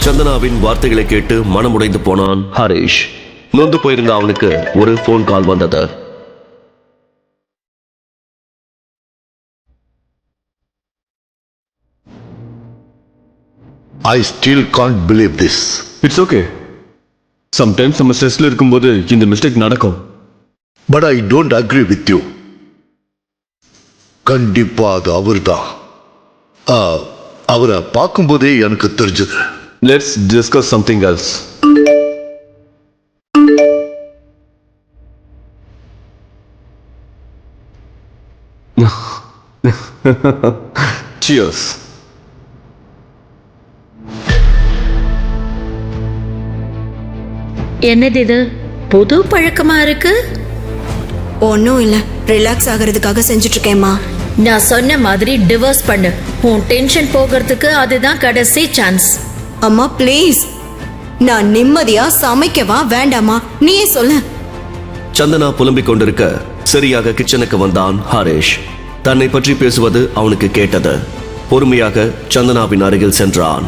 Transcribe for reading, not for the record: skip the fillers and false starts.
சந்தனாவின் வார்த்தைகளை கேட்டு மனமுடைந்து போனான் ஹரிஷ். நொந்து போயிருந்த அவனுக்கு ஒரு போன் கால் வந்தது. I still can't believe this. It's okay. Sometimes நம்ம ஸ்ட்ரெஸ்ல இருக்கும்போது இந்த மிஸ்டேக் நடக்கும். But I don't agree with you. கண்டிப்பா அது அவர்தான். அவரை பார்க்கும்போதே எனக்கு தெரிஞ்சது. Let's discuss something else. Cheers. என்னது இது, புது பழக்கமா இருக்கு? ஒன்றும் இல்லை, ரிலாக்ஸ் ஆகிறதுக்காக செஞ்சுட்டு இருக்கேம்மா. நான் சொன்ன மாதிரி டிவோர்ஸ் பண்ணு. உன் டென்ஷன் போகிறதுக்கு அதுதான் கடைசி சான்ஸ். அம்மா ப்ளீஸ், நான் நிம்மதியா சமைக்கவா வேண்டாமா நீயே சொல்ல. சந்தனா புலம்பிக் கொண்டிருக்க சரியாக கிச்சனுக்கு வந்தான் ஹரிஷ். தன்னை பற்றி பேசுவது அவனுக்கு கேட்டது. பொறுமையாக சந்தனாவின் அருகில் சென்றான்.